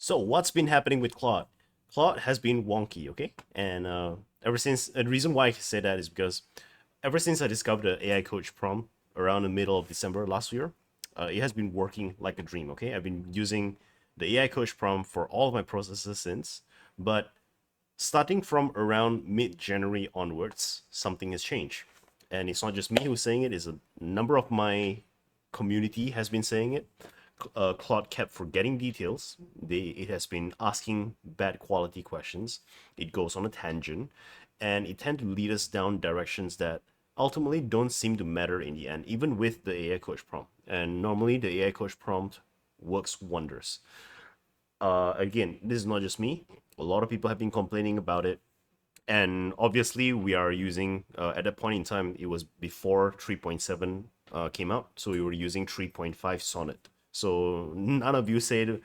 So what's been happening with Claude? Claude has been wonky, okay? And ever since, the reason why I say that is because ever since I discovered the AI Coach prompt around the middle of December last year, it has been working like a dream, okay? I've been using the AI Coach prompt for all of my processes since, but starting from around mid-January onwards, something has changed. And it's not just me who's saying it, it's a number of my community has been saying it. Claude kept forgetting details. It has been asking bad quality questions. It goes on a tangent, and it tends to lead us down directions that ultimately don't seem to matter in the end, even with the AI Coach prompt. And normally, the AI Coach prompt works wonders. Again, this is not just me. A lot of people have been complaining about it, and obviously we are using at that point in time it was before 3.7 came out, so we were using 3.5 Sonnet. So none of you said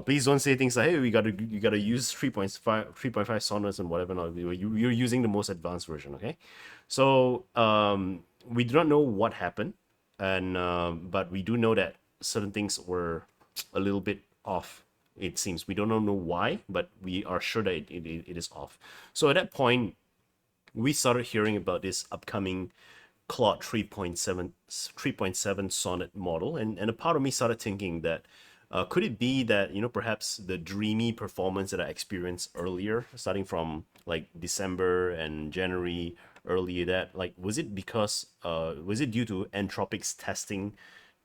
please don't say things like, hey, you gotta use 3.5 sonnets and whatever. Not you're using the most advanced version, okay? So we do not know what happened, and but we do know that certain things were a little bit off. It seems we don't know why, but we are sure that it is off. So at that point, we started hearing about this upcoming Claude 3.7 Sonnet model, and a part of me started thinking that could it be that perhaps the dreamy performance that I experienced earlier, starting from like December and January earlier, that like was it due to Anthropic's testing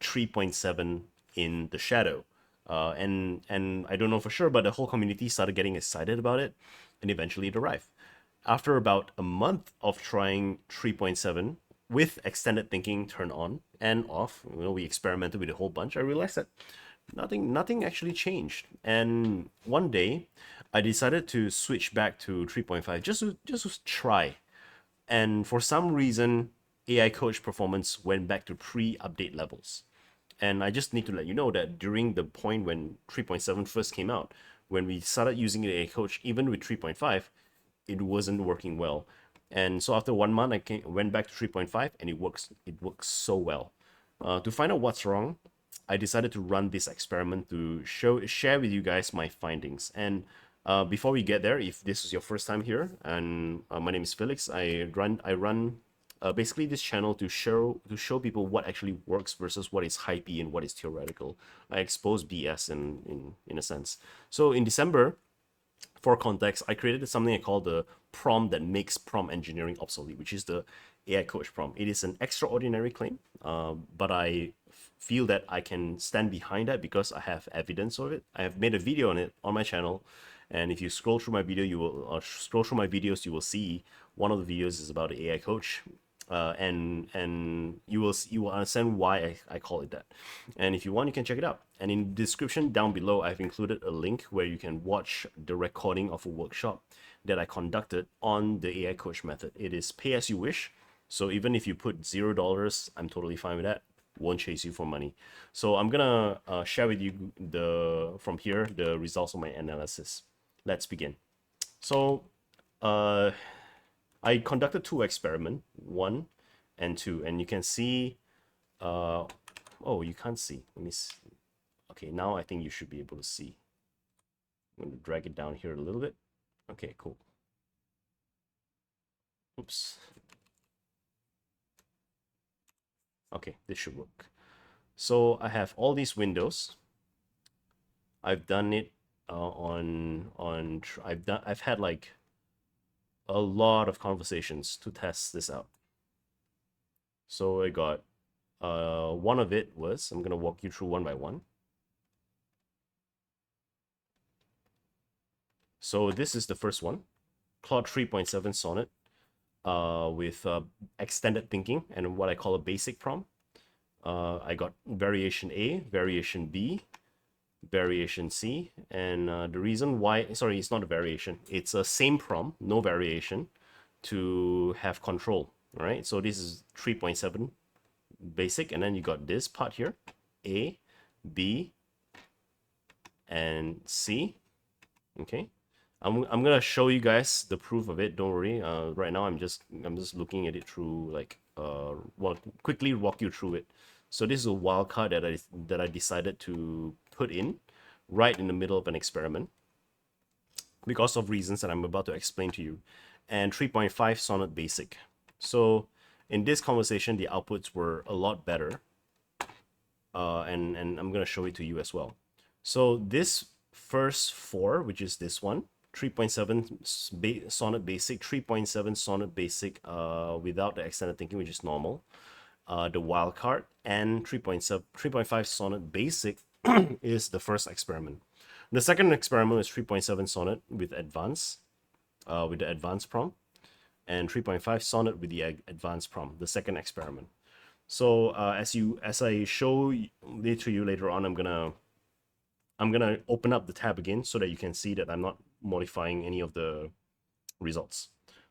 3.7 in the shadow? And I don't know for sure, but the whole community started getting excited about it, and eventually it arrived. After about a month of trying 3.7 with extended thinking turned on and off, we experimented with a whole bunch. I realized that nothing actually changed. And one day, I decided to switch back to 3.5 just to try. And for some reason, AI Coach performance went back to pre-update levels. And I just need to let you know that during the point when 3.7 first came out, when we started using the AI Coach, even with 3.5, it wasn't working well. And so after 1 month, went back to 3.5, and it works. It works so well. To find out what's wrong, I decided to run this experiment to share with you guys my findings. And before we get there, if this is your first time here, and my name is Felix, I run basically this channel to show people what actually works versus what is hypey and what is theoretical. I expose BS in a sense. So in December, for context, I created something I call the prompt that makes prompt engineering obsolete, which is the AI Coach prompt. It is an extraordinary claim, but I feel that I can stand behind that because I have evidence of it. I have made a video on it on my channel, and if you scroll through my video, scroll through my videos, you will see one of the videos is about the AI Coach, and you will understand why I call it that. And if you want, you can check it out. And in the description down below, I've included a link where you can watch the recording of a workshop that I conducted on the AI Coach method. It is pay as you wish. So even if you put $0, I'm totally fine with that. Won't chase you for money. So I'm gonna share with you from here the results of my analysis. Let's begin. So uh, I conducted two experiments, 1 and 2, and you can see. Oh, you can't see. Let me see. Okay, now I think you should be able to see. I'm going to drag it down here a little bit. Okay, cool. Oops. Okay, this should work. So I have all these windows. I've done it I've had like a lot of conversations to test this out. So I got one of it was, I'm gonna walk you through one by one. So this is the first one, Claude 3.7 Sonnet, with extended thinking and what I call a basic prompt. I got variation A, variation B, variation C, and the reason why, sorry, it's not a variation, it's a same prompt, no variation, to have control. All right, so this is 3.7 basic, and then you got this part here, A, B, and C. Okay, I'm gonna show you guys the proof of it. Don't worry. Right now I'm just looking at it through like well, quickly walk you through it. So this is a wildcard that I decided to put in right in the middle of an experiment because of reasons that I'm about to explain to you, and 3.5 Sonnet Basic. So in this conversation, the outputs were a lot better, and I'm going to show it to you as well. So this first four, which is this one, 3.7 Sonnet Basic, 3.7 Sonnet Basic without the extended thinking, which is normal, the wildcard, and 3.7, 3.5 Sonnet Basic is the first experiment. The second experiment is 3.7 Sonnet with with the advanced prompt, and 3.5 Sonnet with the advanced prompt, the second experiment. So as I show it to you later on, I'm gonna open up the tab again so that you can see that I'm not modifying any of the results.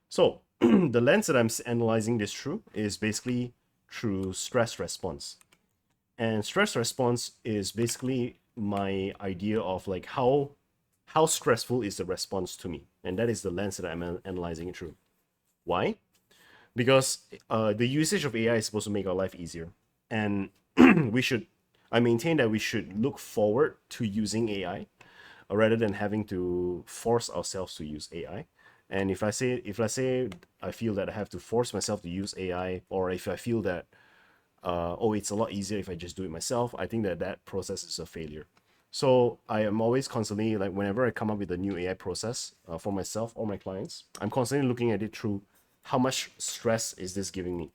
So the lens that I'm analyzing this through is basically through stress response. And stress response is basically my idea of like how stressful is the response to me. And that is the lens that I'm analyzing it through. Why? Because the usage of AI is supposed to make our life easier. And I maintain that we should look forward to using AI rather than having to force ourselves to use AI. And if let's say I feel that I have to force myself to use AI, or if I feel that it's a lot easier if I just do it myself, I think that that process is a failure. So I am always constantly, like, whenever I come up with a new AI process for myself or my clients, I'm constantly looking at it through how much stress is this giving me.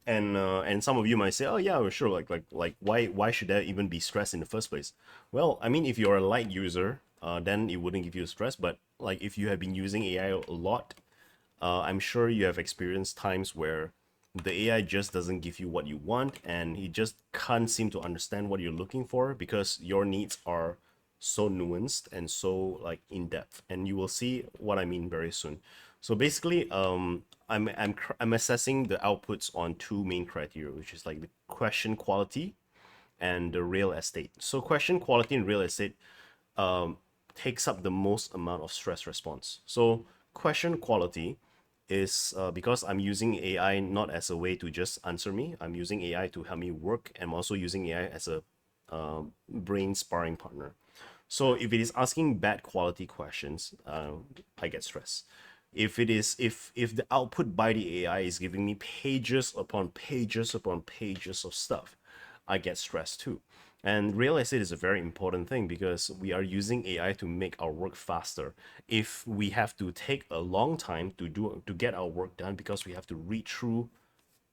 And some of you might say, oh yeah, well, sure, like why should there even be stress in the first place? Well, I mean, if you're a light user, then it wouldn't give you stress. But like if you have been using AI a lot, I'm sure you have experienced times where the AI just doesn't give you what you want, and it just can't seem to understand what you're looking for because your needs are so nuanced and so like in depth. And you will see what I mean very soon. So basically, I'm assessing the outputs on two main criteria, which is like the question quality and the real estate. So question quality and real estate um, takes up the most amount of stress response. So question quality is because I'm using AI not as a way to just answer me. I'm using AI to help me work, and I'm also using AI as a brain sparring partner. So if it is asking bad quality questions, I get stressed. If the output by the AI is giving me pages upon pages upon pages of stuff, I get stressed too. And real estate is a very important thing because we are using AI to make our work faster. If we have to take a long time to get our work done because we have to read through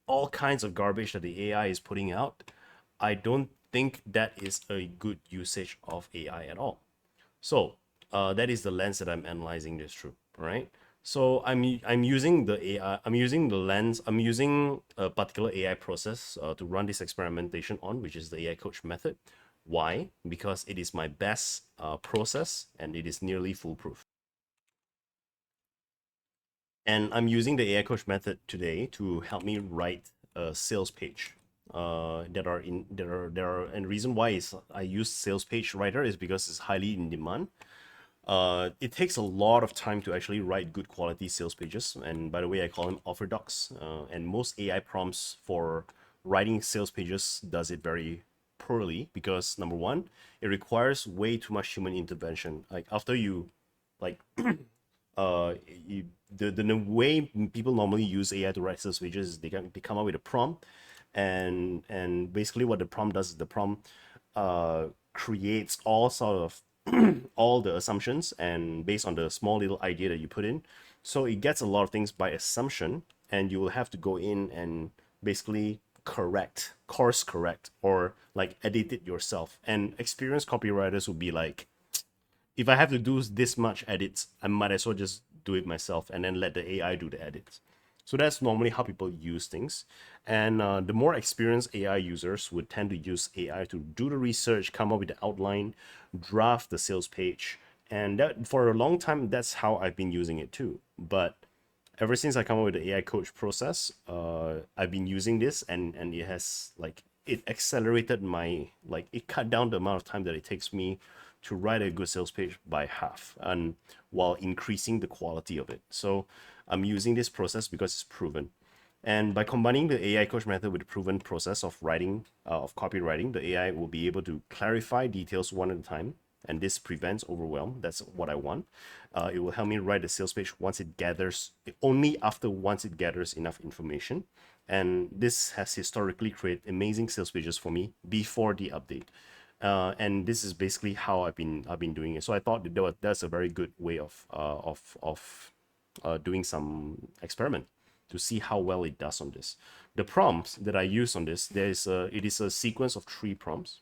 all kinds of garbage that the AI is putting out, I don't think that is a good usage of AI at all. So that is the lens that I'm analyzing this through, right? So I'm using the AI. I'm using the lens. I'm using a particular AI process to run this experimentation on, which is the AI coach method. Why? Because it is my best process and it is nearly foolproof. And I'm using the AI coach method today to help me write a sales page. And the reason why is I use sales page writer is because it's highly in demand. It takes a lot of time to actually write good quality sales pages. And by the way, I call them offer docs. And most AI prompts for writing sales pages does it very poorly because number one, it requires way too much human intervention. Like after you, like, uh, you, the way people normally use AI to write sales pages is they come up with a prompt, and basically what the prompt does is the prompt creates all sort of all the assumptions and based on the small little idea that you put in. So it gets a lot of things by assumption, and you will have to go in and basically course correct, or like edit it yourself. And experienced copywriters will be like, if I have to do this much edits, I might as well just do it myself and then let the AI do the edits. So that's normally how people use things. And the more experienced AI users would tend to use AI to do the research, come up with the outline, draft the sales page. And that for a long time, that's how I've been using it too. But ever since I come up with the AI coach process, I've been using this, and it has like it accelerated my like it cut down the amount of time that it takes me to write a good sales page by half, and while increasing the quality of it. So I'm using this process because it's proven. And by combining the AI coach method with the proven process of writing, of copywriting, the AI will be able to clarify details one at a time, and this prevents overwhelm. That's what I want. It will help me write the sales page only after once it gathers enough information. And this has historically created amazing sales pages for me before the update. And this is basically how I've been doing it. So I thought that's a very good way of doing some experiment to see how well it does on this. The prompts that I use on this, it is a sequence of 3 prompts,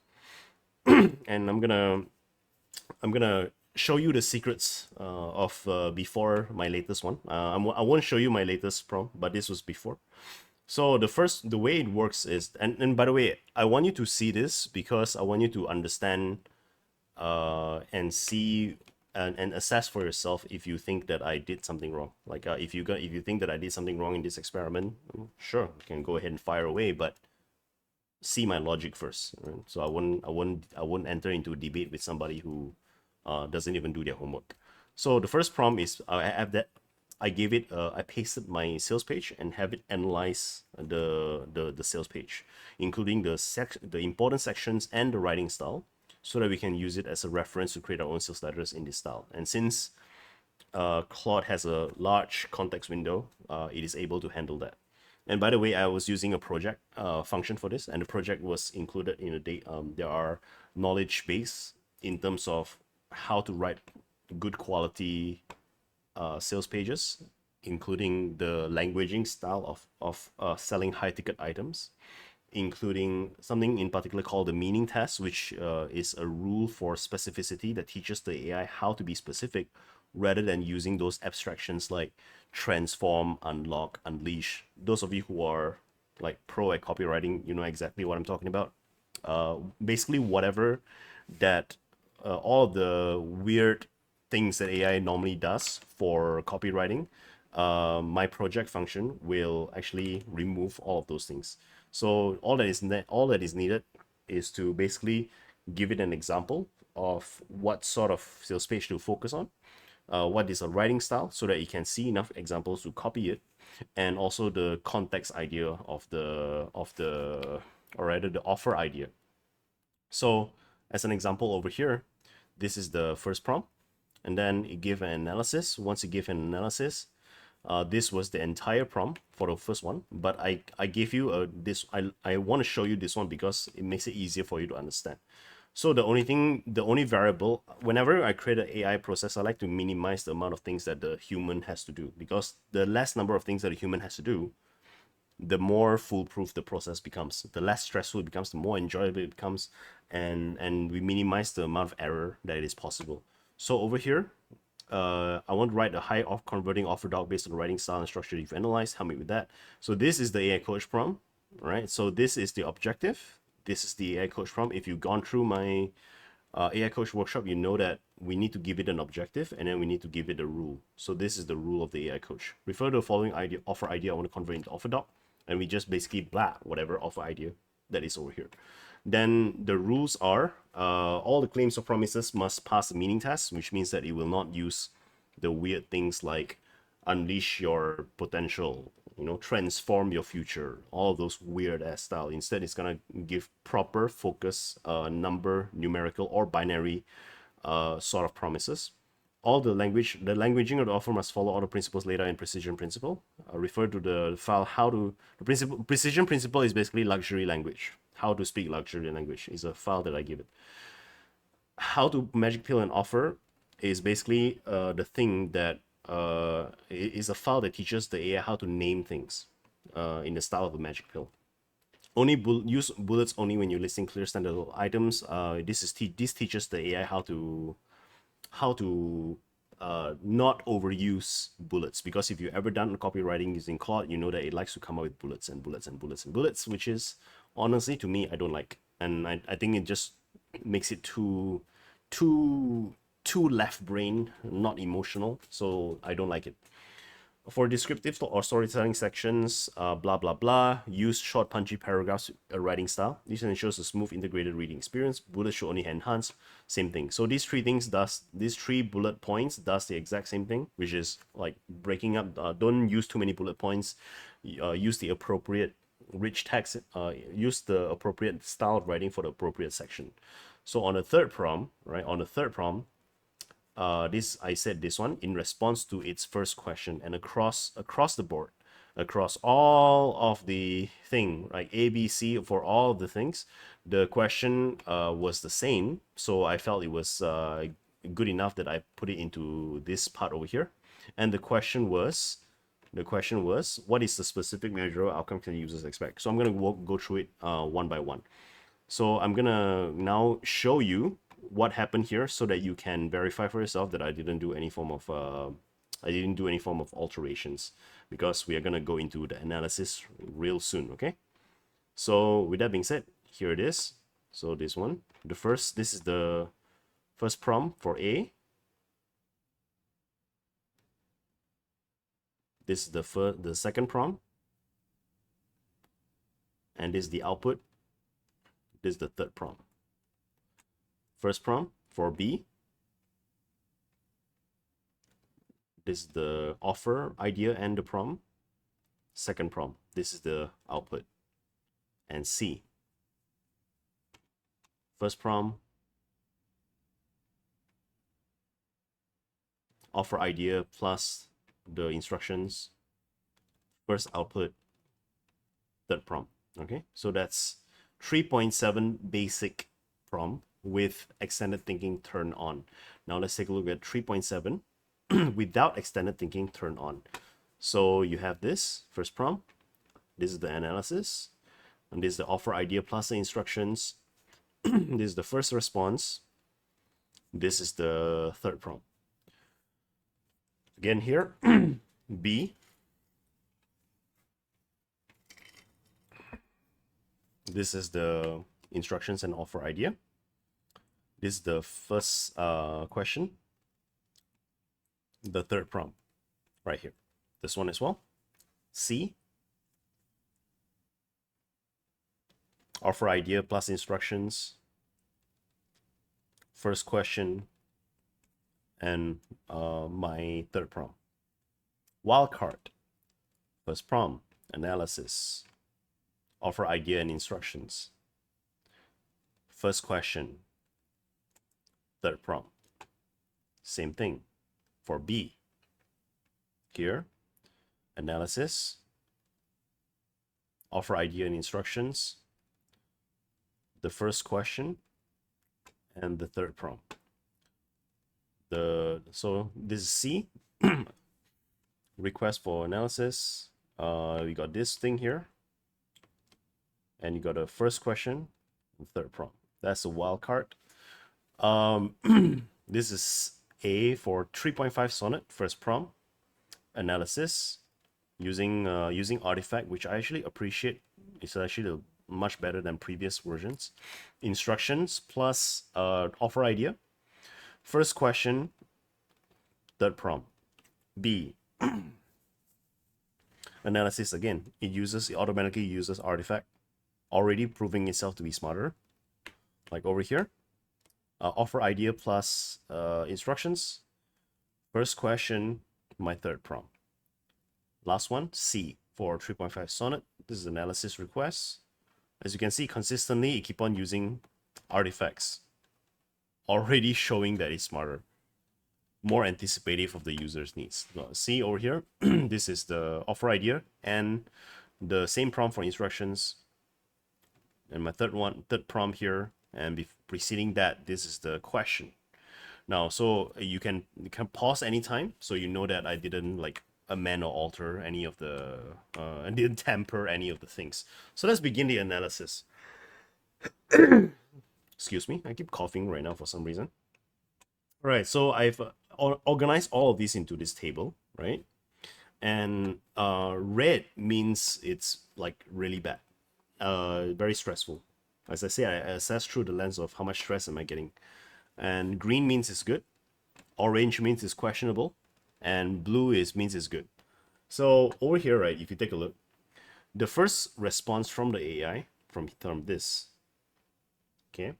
and I'm gonna show you the secrets of before my latest one. I won't show you my latest prompt, but this was before. So the way it works is, and by the way, I want you to see this because I want you to understand and see and assess for yourself if you think that I did something wrong. Like if you think that I did something wrong in this experiment, sure, you can go ahead and fire away, but see my logic first. Right? So I wouldn't enter into a debate with somebody who doesn't even do their homework. So the first prompt is I have that I gave it I pasted my sales page and have it analyze the sales page, including the important sections and the writing style, so that we can use it as a reference to create our own sales letters in this style. And since Claude has a large context window, it is able to handle that. And by the way, I was using a project function for this, and the project was included in a date. There are knowledge base in terms of how to write good quality sales pages, including the languaging style of selling high ticket items, including something in particular called the meaning test, which is a rule for specificity that teaches the AI how to be specific rather than using those abstractions like transform, unlock, unleash. Those of you who are like pro at copywriting, you know exactly what I'm talking about. Basically, whatever that all of the weird things that AI normally does for copywriting, my project function will actually remove all of those things. So all that is needed is to basically give it an example of what sort of sales page to focus on, what is a writing style, so that you can see enough examples to copy it, and also the context idea or rather the offer idea. So as an example over here, this is the first prompt, and then you give an analysis. Once you give an analysis, this was the entire prompt for the first one, but I gave you I want to show you this one because it makes it easier for you to understand. So the only variable, whenever I create an AI process, I like to minimize the amount of things that the human has to do, because the less number of things that a human has to do, the more foolproof the process becomes, the less stressful it becomes, the more enjoyable it becomes, and we minimize the amount of error that is possible. So over here, I want to write a high off converting offer doc based on the writing style and structure you've analyzed. Help me with that. So this is the AI coach prompt, right? So this is the objective. This is the AI coach prompt. If you've gone through my AI coach workshop, you know that we need to give it an objective and then we need to give it a rule. So this is the rule of the AI coach. Refer to the following offer idea I want to convert into offer doc, and we just basically blah whatever offer idea that is over here. Then the rules are all the claims or promises must pass the meaning test, which means that it will not use the weird things like unleash your potential, transform your future, all of those weird ass style. Instead, it's gonna give proper focus, number, numerical, or binary sort of promises. All the languaging of the offer must follow all the principles laid out in precision principle. Refer to the file precision principle is basically luxury language. How to speak luxury language is a file that I give it. How to magic pill an offer is basically the thing that is a file that teaches the AI how to name things in the style of a magic pill. Use bullets only when you're listing clear standard items. This teaches the AI how to not overuse bullets, because if you've ever done copywriting using Claude, you know that it likes to come up with bullets and bullets and bullets and bullets, which is honestly, to me, I don't like. And I think it just makes it too left brain, not emotional. So I don't like it. For descriptive or storytelling sections, blah blah blah. Use short punchy paragraphs writing style. This ensures a smooth integrated reading experience. Bullets should only enhance. Same thing. So these three bullet points does the exact same thing, which is like breaking up. Don't use too many bullet points. Use the appropriate rich text. Use the appropriate style of writing for the appropriate section. So on the third prompt, right? On the third prompt, I said this one in response to its first question, and across the board, across all of the thing, like A, B, C, for all of the things, the question was the same. So I felt it was good enough that I put it into this part over here. And the question was, what is the specific measurable outcome can users expect? So I'm gonna go through it one by one. So I'm gonna now show you what happened here so that you can verify for yourself that I didn't do any form of alterations, because we are gonna go into the analysis real soon. Okay. So with that being said, here it is. So this one, this is the first prompt for A. This is the second prompt, and this is the output. This is the third prompt. First prompt for B. This is the offer idea and the prompt. Second prompt, this is the output. And C. First prompt, offer idea plus the instructions. First output, third prompt. Okay, so that's 3.7 basic prompt with extended thinking turned on. Now let's take a look at 3.7 without extended thinking turned on. So you have this first prompt, this is the analysis, and this is the offer idea plus the instructions. This is the first response. This is the third prompt. Again here, B. This is the instructions and offer idea. This is the first question. The third prompt right here. This one as well. C. Offer idea plus instructions. First question. And my third prompt. Wildcard. First prompt. Analysis. Offer idea and instructions. First question. Third prompt. Same thing for B. Here, analysis, offer idea and instructions, the first question, and the third prompt. So this is C. Request for analysis. We got this thing here, and you got a first question and third prompt. That's a wildcard. This is A for 3.5 Sonnet, first prompt, analysis, using artifact, which I actually appreciate. It's actually much better than previous versions. Instructions plus offer idea. First question, third prompt. B. Analysis again. It automatically uses artifact, already proving itself to be smarter. Like over here. Offer idea plus instructions. First question, my third prompt. Last one, C for 3.5 Sonnet. This is analysis request. As you can see, consistently, it keep on using artifacts, already showing that it's smarter, more anticipative of the user's needs. See over here, this is the offer idea and the same prompt for instructions. And my third prompt here, and preceding that, this is the question. Now, so you can pause anytime, so you know that I didn't like amend or alter any of the, I didn't tamper any of the things. So let's begin the analysis. Excuse me, I keep coughing right now for some reason. All right, so I've organized all of these into this table, right? And red means it's like really bad, very stressful. As I say, I assess through the lens of how much stress am I getting. And green means it's good. Orange means it's questionable. And blue means it's good. So over here, right, if you take a look, the first response from the AI from this, okay,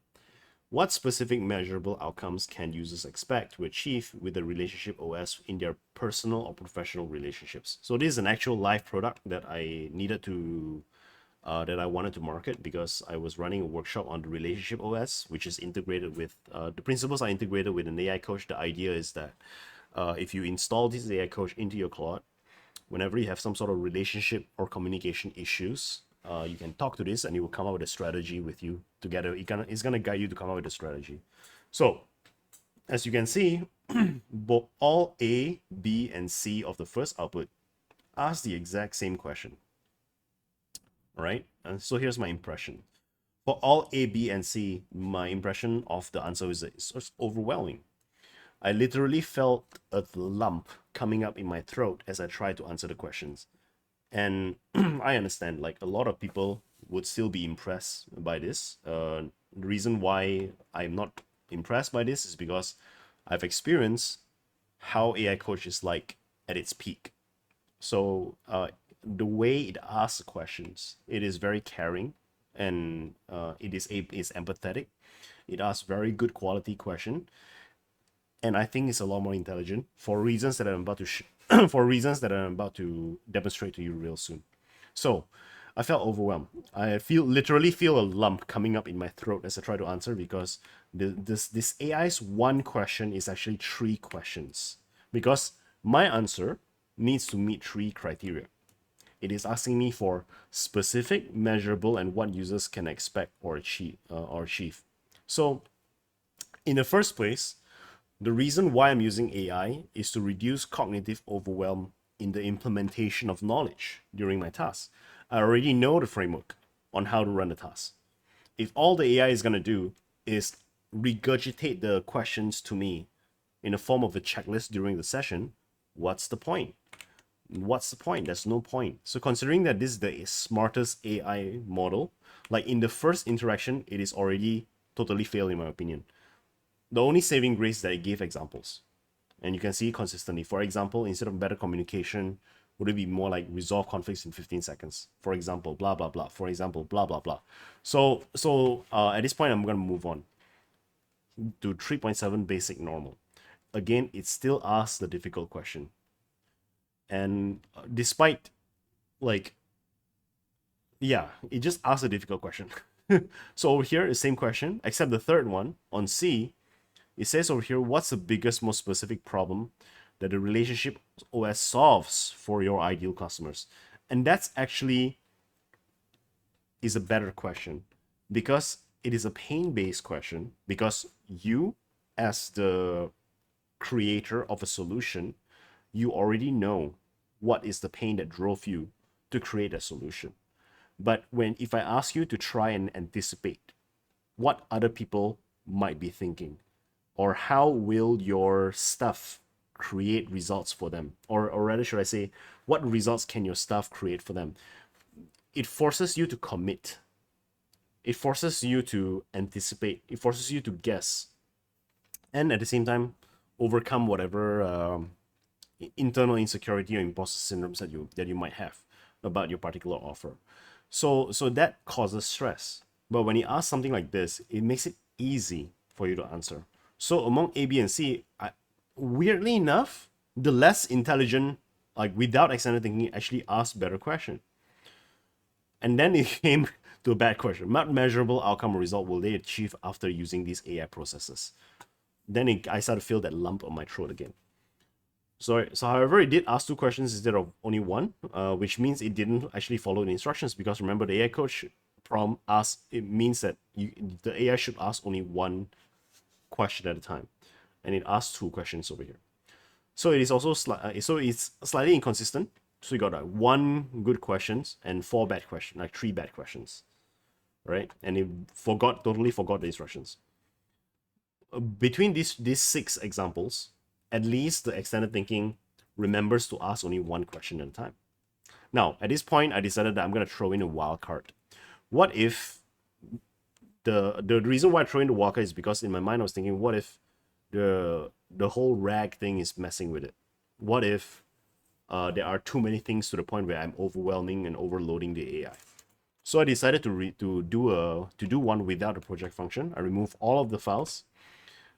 what specific measurable outcomes can users expect to achieve with the relationship OS in their personal or professional relationships? So this is an actual live product that I needed to that I wanted to market because I was running a workshop on the relationship OS, which is integrated with the principles are integrated with an AI coach. The idea is that if you install this AI coach into your Claude, whenever you have some sort of relationship or communication issues, you can talk to this and it will come up with a strategy with you together. It's gonna guide you to come up with a strategy. So as you can see, both all A, B, and C of the first output ask the exact same question. All right, and so here's my impression. For all A, B, and C, my impression of the answer is overwhelming. I literally felt a lump coming up in my throat as I tried to answer the questions. And I understand, like, a lot of people would still be impressed by this. The reason why I'm not impressed by this is because I've experienced how AI coach is like at its peak. So the way it asks questions, it is very caring, and it is empathetic. It asks very good quality question, and I think it's a lot more intelligent for reasons that I'm about to for reasons that I'm about to demonstrate to you real soon. So I felt overwhelmed. I literally feel a lump coming up in my throat as I try to answer because this AI's one question is actually three questions because my answer needs to meet three criteria. It is asking me for specific, measurable, and what users can expect or achieve. So in the first place, the reason why I'm using AI is to reduce cognitive overwhelm in the implementation of knowledge during my tasks. I already know the framework on how to run the task. If all the AI is going to do is regurgitate the questions to me in the form of a checklist during the session, what's the point? What's the point? There's no point. So considering that this is the smartest AI model, like in the first interaction, it is already totally failed in my opinion. The only saving grace is that it gave examples. And you can see consistently. For example, instead of better communication, would it be more like resolve conflicts in 15 seconds? For example, blah, blah, blah. For example, blah, blah, blah. So at this point, I'm going to move on to 3.7 basic normal. Again, it still asks the difficult question. And despite, like, yeah, it just asks a difficult question. So over here, the same question, except the third one on C, it says over here, what's the biggest, most specific problem that the relationship OS solves for your ideal customers? And that's actually is a better question because it is a pain-based question because you, as the creator of a solution, you already know what is the pain that drove you to create a solution. But if I ask you to try and anticipate what other people might be thinking, or how will your stuff create results for them, or rather should I say, what results can your stuff create for them? It forces you to commit. It forces you to anticipate. It forces you to guess, and at the same time, overcome whatever internal insecurity or imposter syndromes that you might have about your particular offer. So that causes stress. But when you ask something like this, it makes it easy for you to answer. So among A, B, and C, weirdly enough, the less intelligent, like without extended thinking, actually asked better question. And then it came to a bad question. What measurable outcome or result will they achieve after using these AI processes? Then I started to feel that lump on my throat again. So however, it did ask two questions instead of only one, which means it didn't actually follow the instructions because remember the AI coach prompt asks, it means that the AI should ask only one question at a time, and it asks two questions over here. So it is also so it's slightly inconsistent. So you got one good questions and four bad questions, like three bad questions, right? And it totally forgot the instructions. Between these six examples, at least the extended thinking remembers to ask only one question at a time. Now, at this point, I decided that I'm going to throw in a wild card. What if the reason why I throw in the wild card is because in my mind I was thinking, what if the whole RAG thing is messing with it? What if there are too many things to the point where I'm overwhelming and overloading the AI. So I decided to do one without a project function. I removed all of the files,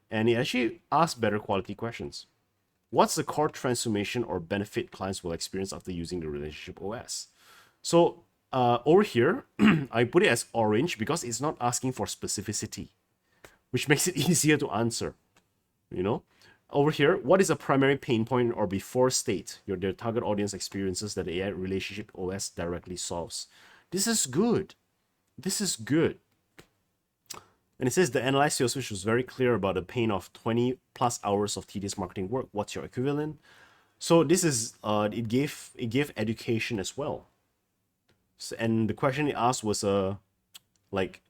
and it actually asked better quality questions. What's the core transformation or benefit clients will experience after using the relationship OS? So over here, I put it as orange because it's not asking for specificity, which makes it easier to answer. You know, over here, what is a primary pain point or before state your target audience experiences that the AI relationship OS directly solves? This is good. This is good. And it says the analyzed sales pitch was very clear about the pain of 20 plus hours of tedious marketing work. What's your equivalent? So this is it gave education as well. So, and the question it asked was like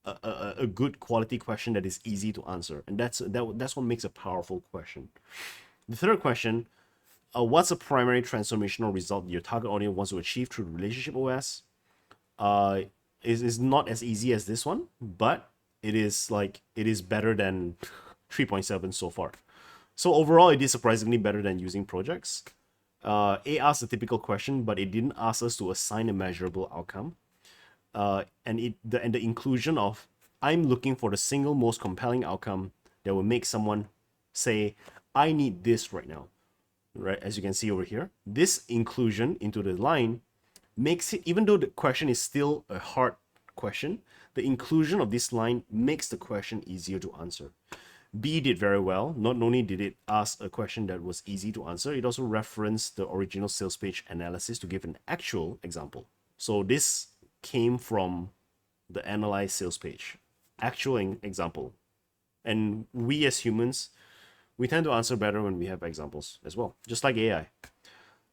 a good quality question that is easy to answer, and that's what makes a powerful question. The third question, what's a primary transformational result your target audience wants to achieve through the relationship OS? Is not as easy as this one, but it is better than 3.7 so far. So overall, it is surprisingly better than using projects. It asked a typical question, but it didn't ask us to assign a measurable outcome. And the inclusion of I'm looking for the single most compelling outcome that will make someone say, I need this right now. Right, as you can see over here, this inclusion into the line makes it, even though the question is still a hard question, the inclusion of this line makes the question easier to answer. B did very well. Not only did it ask a question that was easy to answer, it also referenced the original sales page analysis to give an actual example. So this came from the analyzed sales page, actual example. And we as humans, we tend to answer better when we have examples as well, just like AI.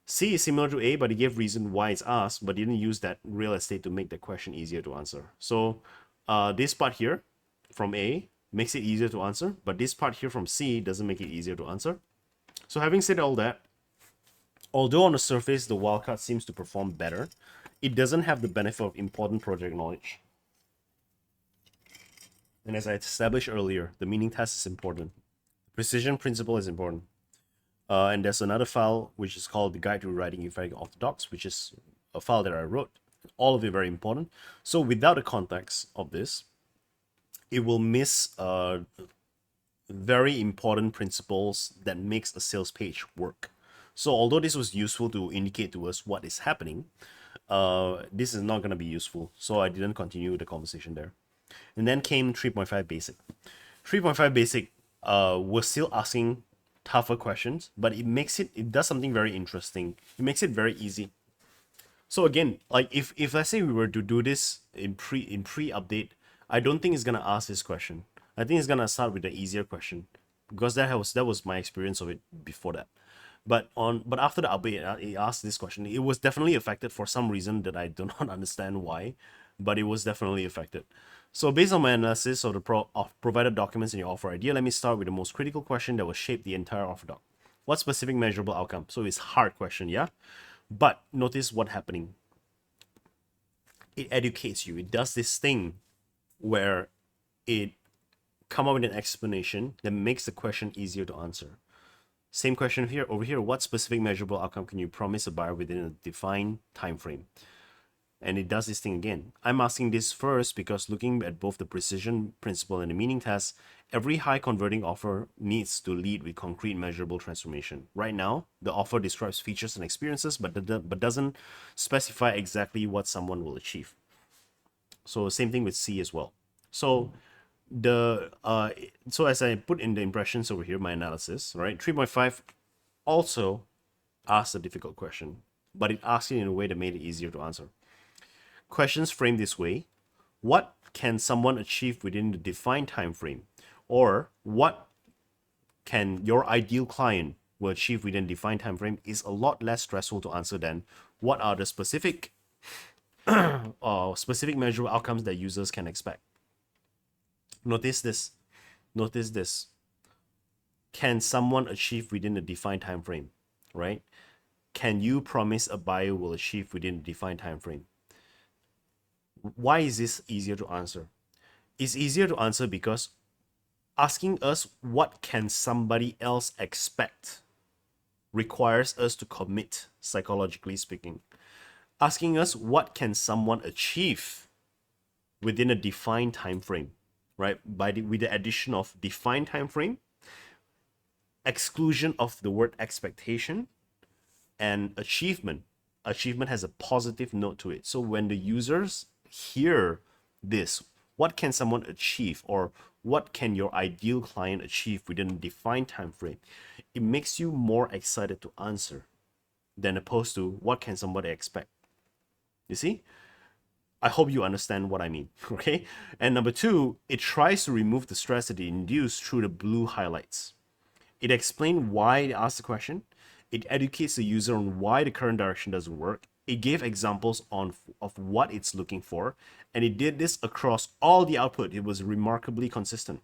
C is similar to A, but it gave reason why it's asked, but didn't use that real estate to make the question easier to answer. So this part here from A makes it easier to answer, but this part here from C doesn't make it easier to answer. So having said all that, although on the surface the wildcard seems to perform better, it doesn't have the benefit of important project knowledge. And as I established earlier, the meaning test is important. Precision principle is important. And there's another file which is called the Guide to Writing Effective Orthodox, which is a file that I wrote. All of it very important. So without the context of this, it will miss very important principles that makes a sales page work. So although this was useful to indicate to us what is happening, this is not going to be useful. So I didn't continue the conversation there. And then came 3.5 basic. 3.5 basic was still asking tougher questions, but it does something very interesting. It makes it very easy. So again, like if let's say we were to do this in pre-update, I don't think it's gonna ask this question. I think it's gonna start with the easier question, because that was my experience of it before that. But after the update, it asked this question. It was definitely affected for some reason that I do not understand why, but it was definitely affected. So based on my analysis of the provided documents in your offer idea, let me start with the most critical question that will shape the entire offer doc. What specific measurable outcome? So it's hard question, yeah? But notice what's happening. It educates you. It does this thing where it come up with an explanation that makes the question easier to answer. Same question here over here. What specific measurable outcome can you promise a buyer within a defined time frame? And it does this thing again. I'm asking this first because looking at both the precision principle and the meaning test, every high converting offer needs to lead with concrete measurable transformation. Right now, the offer describes features and experiences, but doesn't specify exactly what someone will achieve. So same thing with C as well. So so as I put in the impressions over here, my analysis, right? 3.5 also asked a difficult question, but it asked it in a way that made it easier to answer. Questions framed this way: what can someone achieve within the defined time frame? Or what can your ideal client will achieve within defined time frame is a lot less stressful to answer than what are the specific specific measurable outcomes that users can expect. Notice this. Notice this. Can someone achieve within a defined time frame, right? Can you promise a buyer will achieve within a defined time frame? Why is this easier to answer? It's easier to answer because asking us what can somebody else expect requires us to commit, psychologically speaking, asking us what can someone achieve within a defined time frame, right? With the addition of defined time frame, exclusion of the word expectation, and achievement. Achievement has a positive note to it. So when the users hear this, what can someone achieve, or what can your ideal client achieve within a defined time frame, it makes you more excited to answer than opposed to what can somebody expect. You see? I hope you understand what I mean, okay? And number two, it tries to remove the stress that it induced through the blue highlights. It explained why it asked the question. It educates the user on why the current direction doesn't work. It gave examples of what it's looking for, and it did this across all the output. It was remarkably consistent.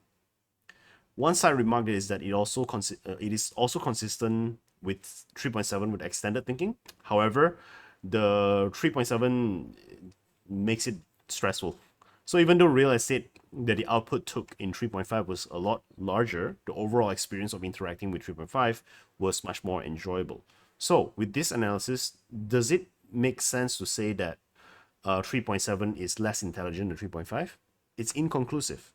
One side remark is that it is also consistent with 3.7 with extended thinking. However, the 3.7 makes it stressful. So even though real estate that the output took in 3.5 was a lot larger, the overall experience of interacting with 3.5 was much more enjoyable. So with this analysis, does it make sense to say that 3.7 is less intelligent than 3.5? It's inconclusive.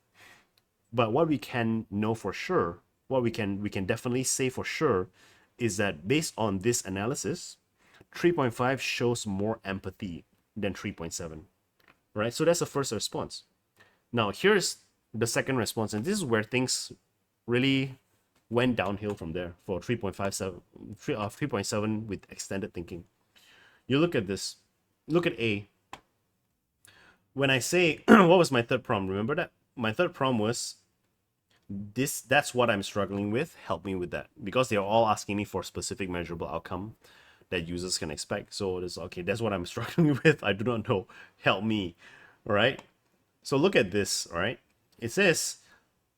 But what we can know for sure, what we can definitely say for sure, is that based on this analysis, 3.5 shows more empathy than 3.7. Right? So that's the first response. Now, here's the second response, and this is where things really went downhill from there for 3.7 with extended thinking. You look at this. Look at A. When I say, what was my third prompt? Remember that? My third prompt was, that's what I'm struggling with. Help me with that. Because they're all asking me for specific measurable outcome that users can expect. So it's okay, that's what I'm struggling with. I do not know. Help me. All right. So look at this. All right. It says,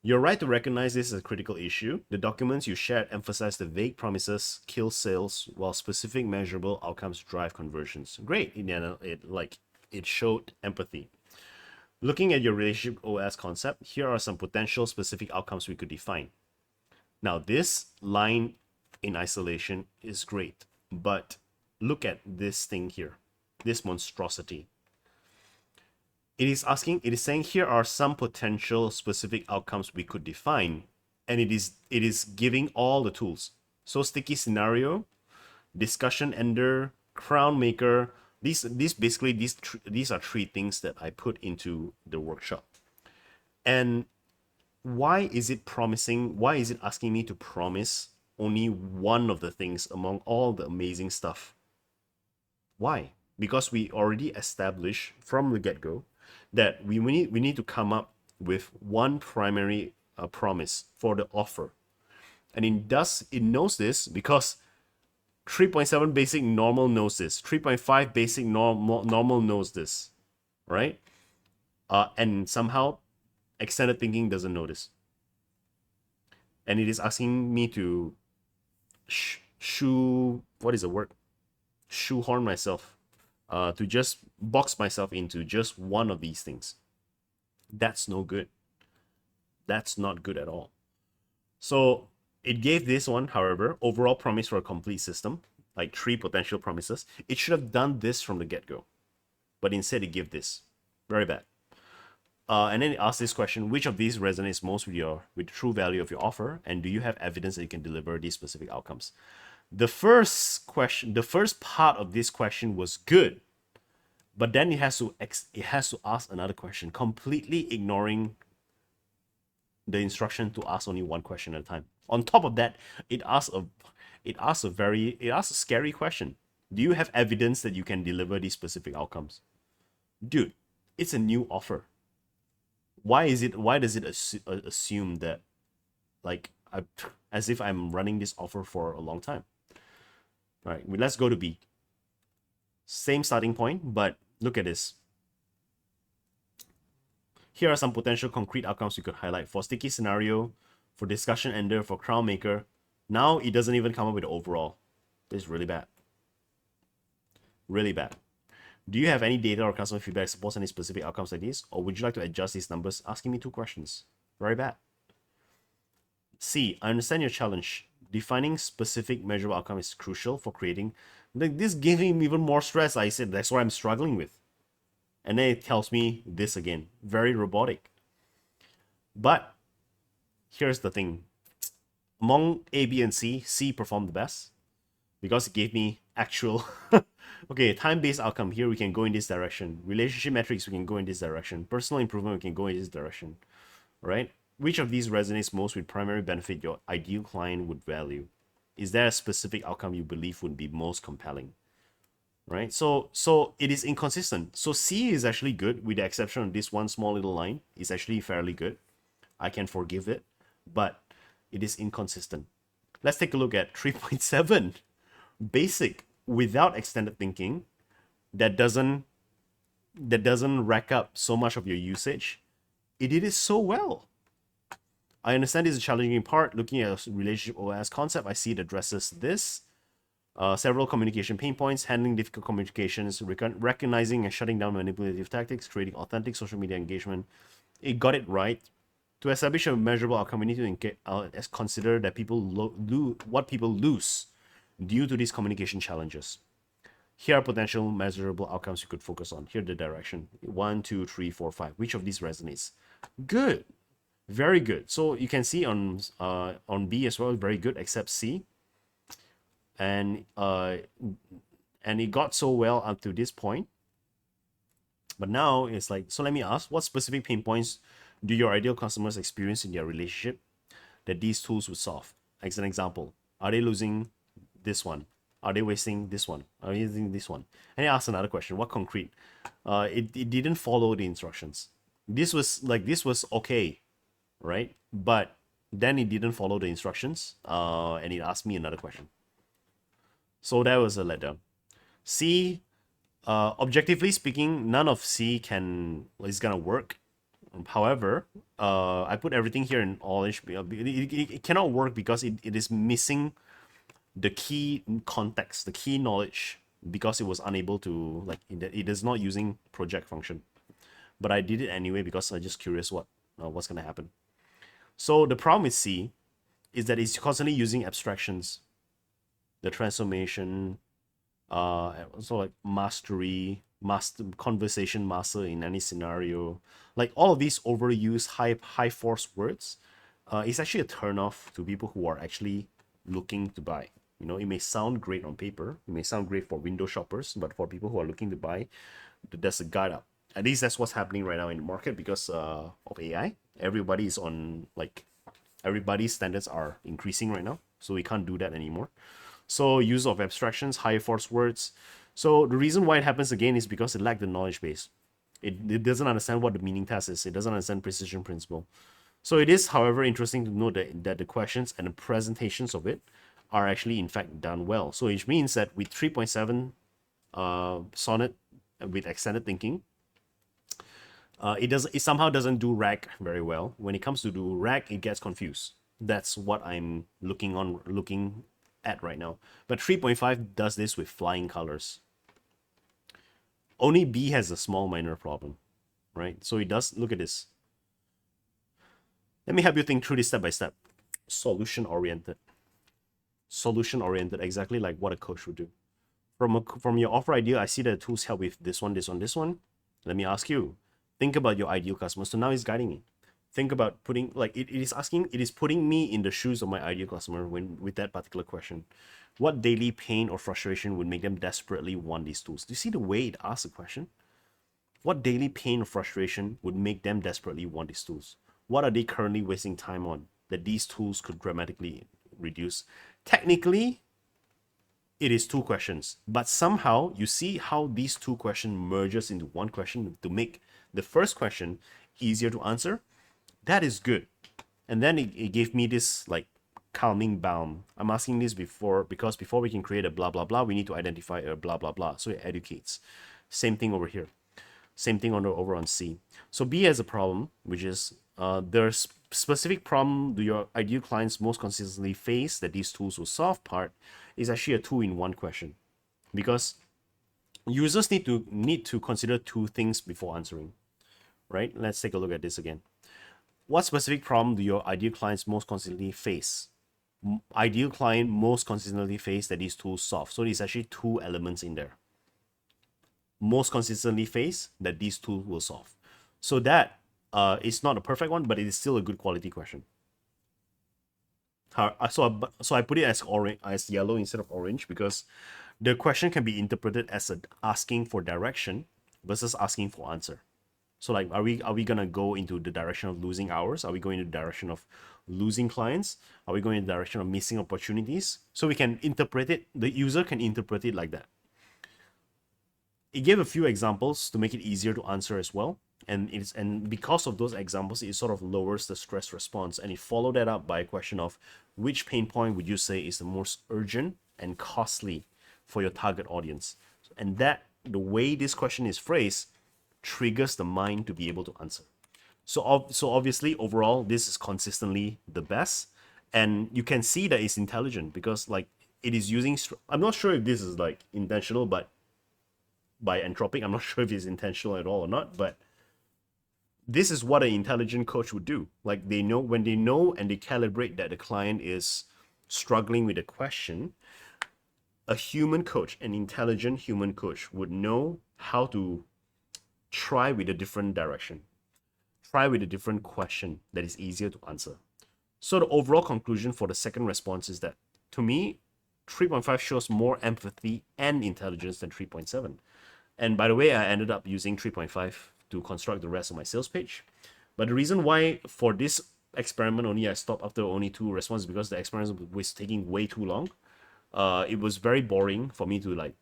you're right to recognize this as a critical issue. The documents you shared emphasize the vague promises kill sales, while specific measurable outcomes drive conversions. Great. It showed empathy. Looking at your relationship OS concept, here are some potential specific outcomes we could define. Now, this line in isolation is great, but look at this thing here, this monstrosity. It is saying here are some potential specific outcomes we could define, and it is giving all the tools. So sticky scenario, discussion ender, crown maker. These are three things that I put into the workshop. And why is it promising? Why is it asking me to promise only one of the things among all the amazing stuff? Why? Because we already established from the get-go that we need to come up with one primary promise for the offer. And it knows this because 3.7 basic normal knows this. 3.5 basic normal knows this, right? And somehow extended thinking doesn't know this. And it is asking me to shoehorn myself, to just box myself into just one of these things. That's no good. That's not good at all. So it gave this one, however, overall promise for a complete system, like 3 potential promises. It should have done this from the get-go, but instead it gave this. Very bad. And then it asks this question: which of these resonates most with the true value of your offer, and do you have evidence that you can deliver these specific outcomes? The first part of this question was good, but then it has to ask another question, completely ignoring the instruction to ask only one question at a time. On top of that, it asks a scary question. Do you have evidence that you can deliver these specific outcomes? Dude, it's a new offer. Why does it assume that, as if I'm running this offer for a long time? All right, let's go to B. Same starting point, but look at this. Here are some potential concrete outcomes we could highlight for sticky scenario, for discussion ender, for crown maker. Now it doesn't even come up with the overall. This is really bad. Really bad. Do you have any data or customer feedback that supports any specific outcomes like this? Or would you like to adjust these numbers? Asking me 2 questions. Very bad. C, I understand your challenge. defining specific measurable outcome is crucial for creating. Like, this gave him even more stress. I said, that's what I'm struggling with. And then it tells me this again. Very robotic. But here's the thing. Among A, B, and C, C performed the best because it gave me actual. Okay, time-based outcome. Here we can go in this direction. Relationship metrics, we can go in this direction. Personal improvement, we can go in this direction. Right? Which of these resonates most with primary benefit your ideal client would value? Is there a specific outcome you believe would be most compelling? Right? So it is inconsistent. So C is actually good, with the exception of this one small little line. It's actually fairly good. I can forgive it, but it is inconsistent. Let's take a look at 3.7. Basic, without extended thinking, that doesn't rack up so much of your usage. It did it so well. I understand this is a challenging part. Looking at a relationship OS concept, I see it addresses this. Several communication pain points, handling difficult communications, recognizing and shutting down manipulative tactics, creating authentic social media engagement. It got it right. To establish a measurable outcome, we need to consider that what people lose due to these communication challenges. Here are potential measurable outcomes you could focus on. Here the direction. 1, 2, 3, 4, 5. Which of these resonates? Good. Very good. So you can see on B as well, very good, except C. And it got so well up to this point. But now it's like, so let me ask, what specific pain points do your ideal customers experience in their relationship that these tools would solve? As an example, are they losing this one? Are they wasting this one? Are they using this one? And I asked another question. What concrete? It didn't follow the instructions. This was okay, right? But then it didn't follow the instructions. And it asked me another question. So that was a letdown. C, objectively speaking, none of C is gonna work. However, I put everything here in English. It cannot work because it is missing the key context, the key knowledge, because it was unable to, like, it is not using project function. But I did it anyway because I'm just curious what's gonna happen. So the problem with C is that it's constantly using abstractions, the transformation, also like mastery, conversation master in any scenario, like all of these overused high force words. It's actually a turn off to people who are actually looking to buy. You know, it may sound great on paper, it may sound great for window shoppers, but for people who are looking to buy, there's a guide up. At least that's what's happening right now in the market because of AI. Everybody's everybody's standards are increasing right now, so we can't do that anymore. So use of abstractions, high force words. So the reason why it happens again is because it lacked the knowledge base. It doesn't understand what the meaning task is. It doesn't understand precision principle. So it is, however, interesting to note that the questions and the presentations of it are actually in fact done well. So it means that with 3.7 Sonnet with extended thinking, it somehow doesn't do RAG very well. When it comes to do RAG, it gets confused. That's what I'm looking at right now. But 3.5 does this with flying colors. Only B has a small minor problem, right? So it does, look at this. Let me help you think through this step by step. Solution oriented, exactly like what a coach would do. From your offer idea, I see that the tools help with this one. Let me ask you, think about your ideal customer. So now it's guiding me. Think about putting, like, it is putting me in the shoes of my ideal customer with that particular question. What daily pain or frustration would make them desperately want these tools? Do you see the way it asks the question? What daily pain or frustration would make them desperately want these tools? What are they currently wasting time on that these tools could dramatically reduce? Technically, it is two questions, but somehow you see how these two questions merges into one question to make the first question easier to answer. That is good. And then it gave me this like calming balm. I'm asking this because before we can create a blah blah blah, we need to identify a blah blah blah. So it educates. Same thing over here. Same thing over on C. So B has a problem, which is there's specific problem do your ideal clients most consistently face that these tools will solve part is actually a 2-in-1 question, because users need to consider two things before answering, right? Let's take a look at this again. What specific problem do your ideal clients most consistently face? ideal client most consistently face that these tools solve. So there's actually two elements in there. Most consistently face that these tools will solve. So that is not a perfect one, but it is still a good quality question. So I put it as orange, as yellow instead of orange, because the question can be interpreted as asking for direction versus asking for answer. So like, are we gonna go into the direction of losing hours? Are we going in the direction of losing clients? Are we going in the direction of missing opportunities? So we can interpret it. The user can interpret it like that. It gave a few examples to make it easier to answer as well. And because of those examples, it sort of lowers the stress response. And it followed that up by a question of which pain point would you say is the most urgent and costly for your target audience? And that the way this question is phrased triggers the mind to be able to answer. So obviously overall this is consistently the best, and you can see that it's intelligent because like it is using. I'm not sure if this is like intentional, but by Anthropic, I'm not sure if it's intentional at all or not, but this is what an intelligent coach would do. Like they know when they know and they calibrate that the client is struggling with a question, a human coach, an intelligent human coach would know how to try with a different direction, try with a different question that is easier to answer. So the overall conclusion for the second response is that to me, 3.5 shows more empathy and intelligence than 3.7. And by the way, I ended up using 3.5 to construct the rest of my sales page. But the reason why for this experiment only I stopped after only 2 responses because the experiment was taking way too long. It was very boring for me to like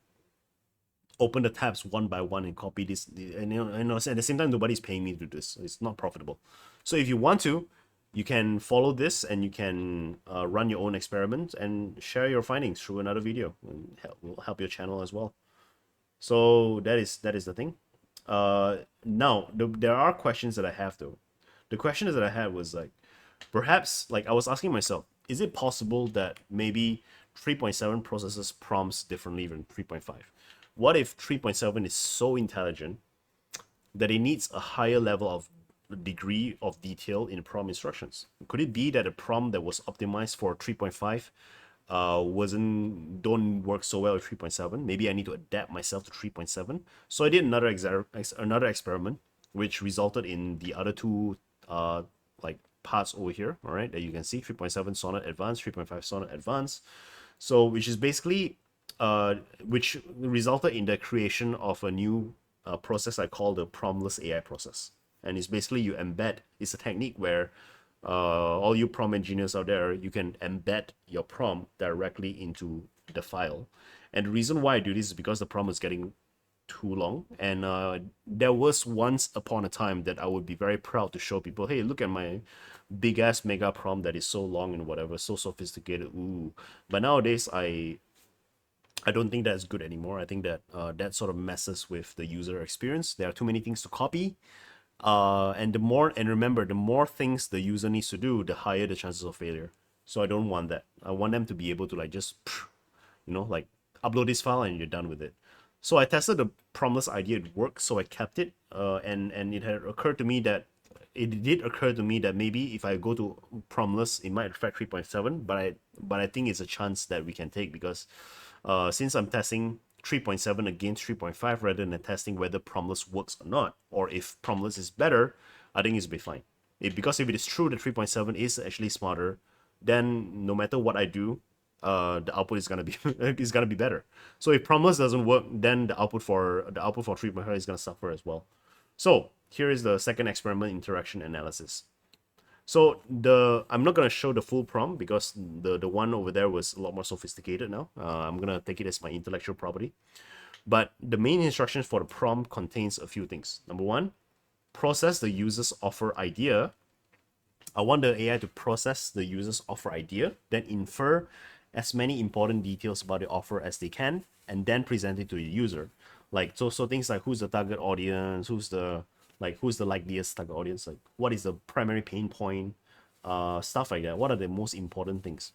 open the tabs one by one and copy this. And at the same time, nobody's paying me to do this. So it's not profitable. So if you want to, you can follow this and you can run your own experiments and share your findings through another video. And will help your channel as well. So that is the thing. Now there are questions that I have though. The questions that I had was like, perhaps like I was asking myself, is it possible that maybe 3.7 processes prompts differently than 3.5? What if 3.7 is so intelligent that it needs a higher level of degree of detail in prompt instructions? Could it be that a prompt that was optimized for 3.5 don't work so well with 3.7? Maybe I need to adapt myself to 3.7. So I did another experiment, which resulted in the other two like parts over here, all right, that you can see: 3.7 Sonnet Advanced, 3.5 Sonnet Advanced. So which is basically which resulted in the creation of a new process I call the promptless AI process. And it's basically you embed. It's a technique where all you prompt engineers out there, you can embed your prompt directly into the file. And the reason why I do this is because the prompt is getting too long. And there was once upon a time that I would be very proud to show people, hey, look at my big ass mega prompt that is so long and whatever, so sophisticated. Ooh. But nowadays I don't think that's good anymore. I think that that sort of messes with the user experience. There are too many things to copy. And remember, the more things the user needs to do, the higher the chances of failure. So I don't want that. I want them to be able to like just, like upload this file and you're done with it. So I tested the promptless idea. It worked, so I kept it. And it had occurred to me that maybe if I go to promptless, it might affect 3.7. But I think it's a chance that we can take because since I'm testing 3.7 against 3.5 rather than testing whether promptless works or not, or if promptless is better, I think it'll be fine. Because if it is true that 3.7 is actually smarter, then no matter what I do, the output is gonna be is gonna be better. So if promptless doesn't work, then the output for 3.5 is gonna suffer as well. So here is the second experiment: interaction analysis. So I'm not gonna show the full prompt because the one over there was a lot more sophisticated now. I'm gonna take it as my intellectual property. But the main instructions for the prompt contains a few things. Number one, process the user's offer idea. I want the AI to process the user's offer idea, then infer as many important details about the offer as they can, and then present it to the user. Like so things like who's the target audience, who's the likeliest target audience, like what is the primary pain point, stuff like that. What are the most important things?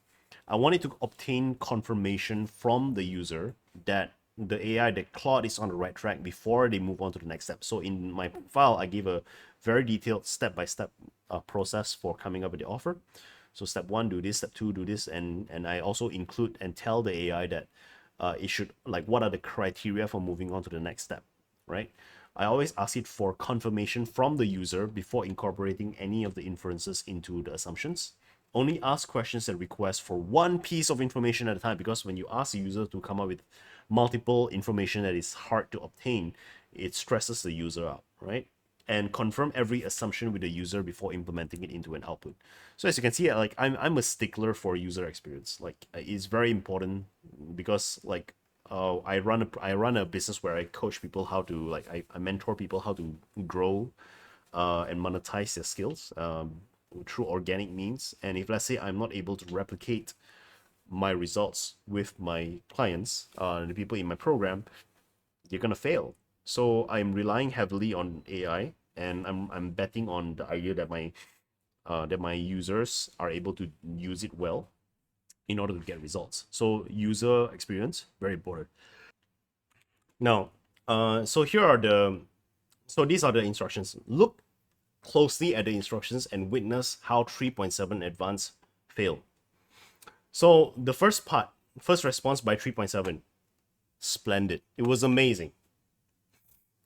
I want it to obtain confirmation from the user that the AI, that Claude is on the right track before they move on to the next step. So in my file, I give a very detailed step-by-step process for coming up with the offer. So step one, do this. Step two, do this. And I also include and tell the AI that it should, like, what are the criteria for moving on to the next step, right? I always ask it for confirmation from the user before incorporating any of the inferences into the assumptions. Only ask questions that request for one piece of information at a time, because when you ask the user to come up with multiple information that is hard to obtain, it stresses the user out, right? And confirm every assumption with the user before implementing it into an output. So as you can see, like, I'm a stickler for user experience. Like, it's very important, because like I run a business where I coach people how to, like, I mentor people how to grow and monetize their skills through organic means. And if, let's say, I'm not able to replicate my results with my clients, the people in my program, you're gonna fail. So I'm relying heavily on AI, and I'm betting on the idea that my users are able to use it well in order to get results. So user experience, very important. Now, so here are the so these are the instructions. Look closely at the instructions and witness how 3.7 advanced fail. So the first response by 3.7, splendid. It was amazing.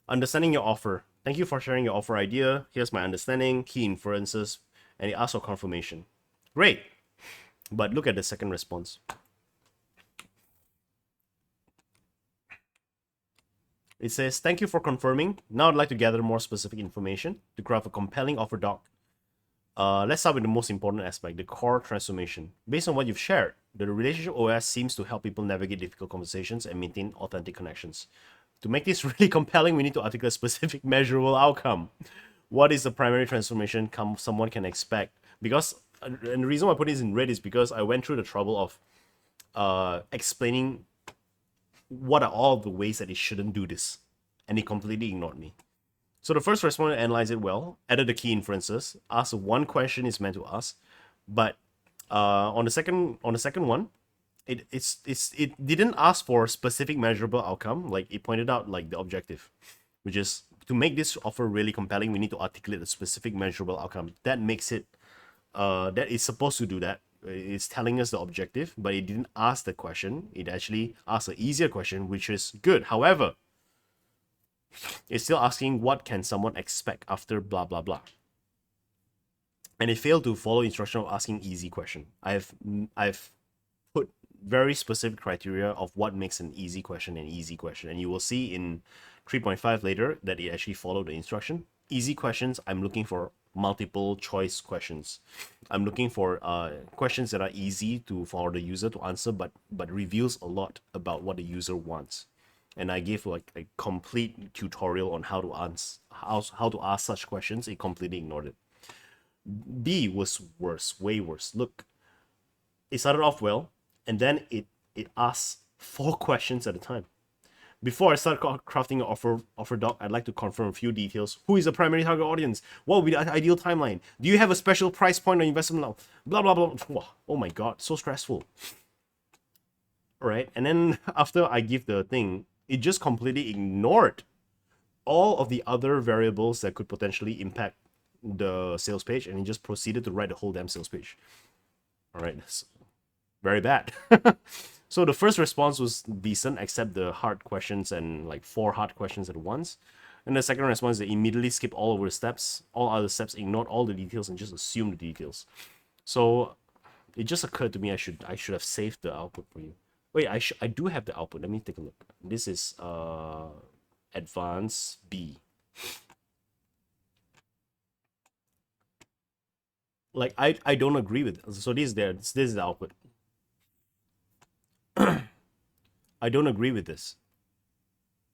Understanding your offer. Thank you for sharing your offer idea. Here's my understanding, key inferences, and it asks for confirmation. Great. But look at the second response. It says, thank you for confirming. Now I'd like to gather more specific information to craft a compelling offer doc. Let's start with the most important aspect, the core transformation. Based on what you've shared, the relationship OS seems to help people navigate difficult conversations and maintain authentic connections. To make this really compelling, we need to articulate a specific measurable outcome. What is the primary transformation someone can expect? Because, and the reason why I put this in red is because I went through the trouble of explaining what are all the ways that it shouldn't do this, and it completely ignored me. So the first respondent analyzed it well, added the key inferences, asked one question it's meant to ask, but on the second one, it didn't ask for a specific measurable outcome. Like, it pointed out, like, the objective, which is to make this offer really compelling, we need to articulate a specific measurable outcome. That makes it that it's supposed to do that. It's telling us the objective, but it didn't ask the question. It actually asked an easier question, which is good. However, it's still asking what can someone expect after blah blah blah, and it failed to follow instruction of asking easy question. I've put very specific criteria of what makes an easy question an easy question, and you will see in 3.5 later that it actually followed the instruction. Easy questions, I'm looking for multiple choice questions. I'm looking for questions that are easy for the user to answer, but reveals a lot about what the user wants. And I gave, like, a complete tutorial on how to answer how to ask such questions. It completely ignored it. B was worse, way worse. Look, it started off well, and then it asks 4 questions at a time. Before I start crafting an offer doc, I'd like to confirm a few details. Who is the primary target audience? What would be the ideal timeline? Do you have a special price point or investment level? Blah, blah, blah. Oh my god, so stressful. All right, and then after I give the thing, it just completely ignored all of the other variables that could potentially impact the sales page, and it just proceeded to write the whole damn sales page. All right, very bad. So the first response was decent, except the hard questions, and like 4 hard questions at once. And the second response, they immediately skip all over the steps, all other steps, ignored all the details, and just assumed the details. So it just occurred to me I should have saved the output for you. Wait, I do have the output. Let me take a look. This is advanced B. Like, I don't agree with it. So this is the output. I don't agree with this.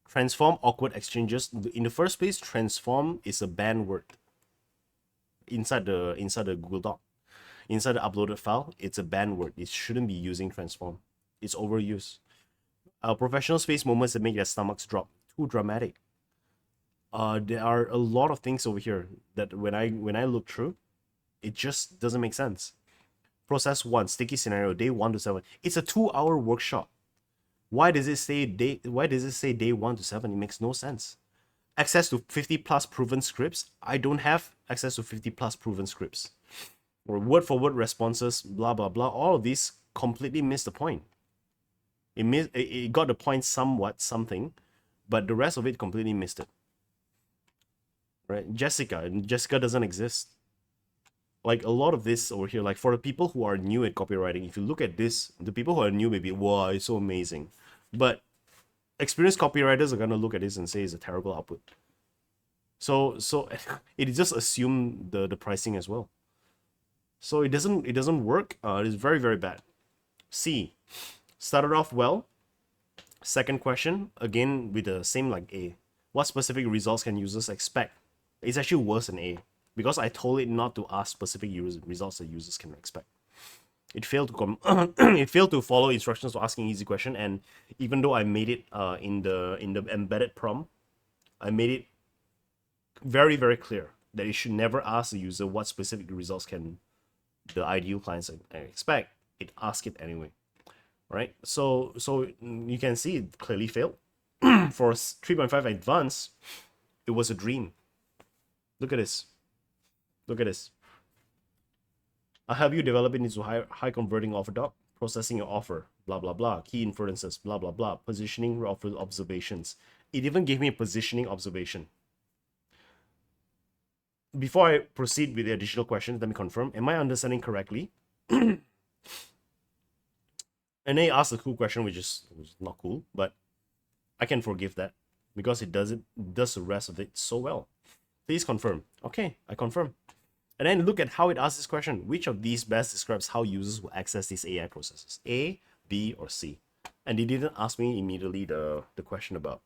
Transform awkward exchanges. In the first place, transform is a banned word inside the Google Doc. Inside the uploaded file, it's a banned word. It shouldn't be using transform. It's overused. Professionals face moments that make their stomachs drop. Too dramatic. There are a lot of things over here that when I look through, it just doesn't make sense. Process 1, sticky scenario, day 1 to 7. It's a 2-hour workshop. Why does it say day 1 to 7? It makes no sense. Access to 50 plus proven scripts. I don't have access to 50 plus proven scripts. or word for word responses, blah blah blah. All of these completely missed the point. It got the point somewhat, something, but the rest of it completely missed it. Right? Jessica doesn't exist. Like a lot of this over here, like for the people who are new at copywriting, if you look at this, the people who are new may be, wow, it's so amazing. But experienced copywriters are gonna look at this and say it's a terrible output. So it just assume the pricing as well. So it doesn't work. It is very, very bad. C. Started off well. Second question, again with the same like A. What specific results can users expect? It's actually worse than A, because I told it not to ask specific results that users can expect. It failed to it failed to follow instructions for asking easy question, and even though I made it in the embedded prompt, I made it very, very clear that it should never ask the user what specific results can the ideal clients expect. It asked it anyway, right? So you can see it clearly failed. For 3.5 advanced, it was a dream. Look at this. Look at this. I'll help you develop it into high converting offer doc, processing your offer, blah blah blah, key inferences, blah blah blah, positioning offer observations. It even gave me a positioning observation. Before I proceed with the additional questions, let me confirm. Am I understanding correctly? And they asked a cool question, which is not cool, but I can forgive that because it does the rest of it so well. Please confirm. Okay, I confirm. And then look at how it asks this question. Which of these best describes how users will access these AI processes? A, B, or C? And it didn't ask me immediately the question about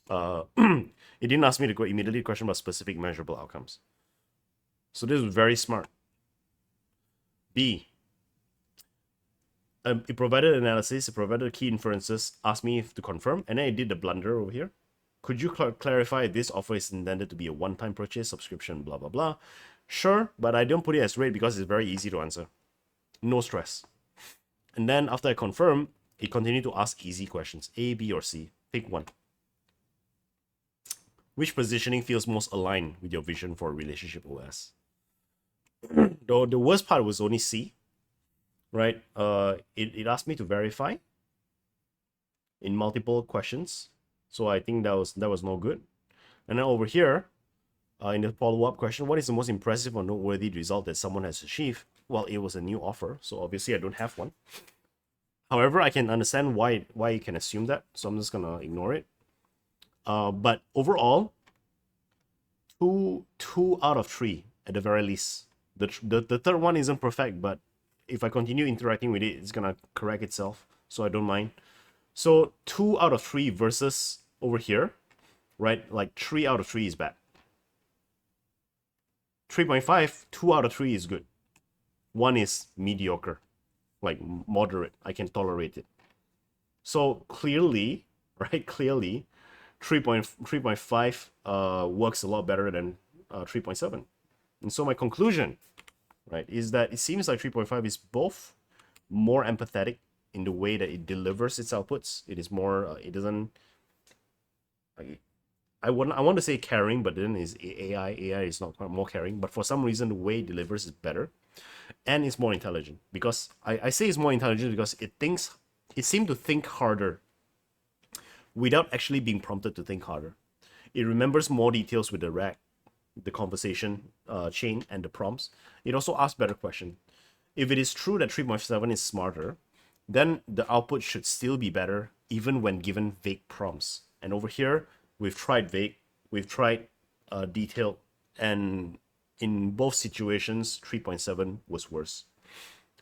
it didn't ask me to go immediately question about specific measurable outcomes. So this was very smart. B. It provided analysis, it provided key inferences, asked me to confirm, and then it did the blunder over here. Could you clarify if this offer is intended to be a one-time purchase, subscription, blah, blah, blah? Sure, but I don't put it as rate because it's very easy to answer. No stress. And then after I confirm, it continued to ask easy questions. A, B, or C. Pick one. Which positioning feels most aligned with your vision for a relationship OS? Though the worst part was only C, right? It asked me to verify in multiple questions. So I think that was no good. And then over here, in the follow-up question, what is the most impressive or noteworthy result that someone has achieved? Well, it was a new offer, so obviously I don't have one. However, I can understand why you can assume that, so I'm just gonna ignore it. But overall, two out of 3 at the very least. The third one isn't perfect, but if I continue interacting with it, it's gonna correct itself, so I don't mind. So 2 out of 3 versus over here, right? Like 3 out of 3 is bad. 3.5, 2 out of 3 is good. 1 is mediocre, like moderate. I can tolerate it. So clearly, right? Clearly, 3.5 works a lot better than 3.7. And so my conclusion, right, is that it seems like 3.5 is both more empathetic in the way that it delivers its outputs. It is more, it doesn't, I want to say caring, but then is AI. AI is not more caring, but for some reason the way it delivers is better, and it's more intelligent. Because I say it's more intelligent because it seems to think harder without actually being prompted to think harder. It remembers more details with the RAG, the conversation chain, and the prompts. It also asks better questions. If it is true that 3.7 is smarter, then the output should still be better even when given vague prompts. And over here, we've tried vague, we've tried detailed, and in both situations, 3.7 was worse.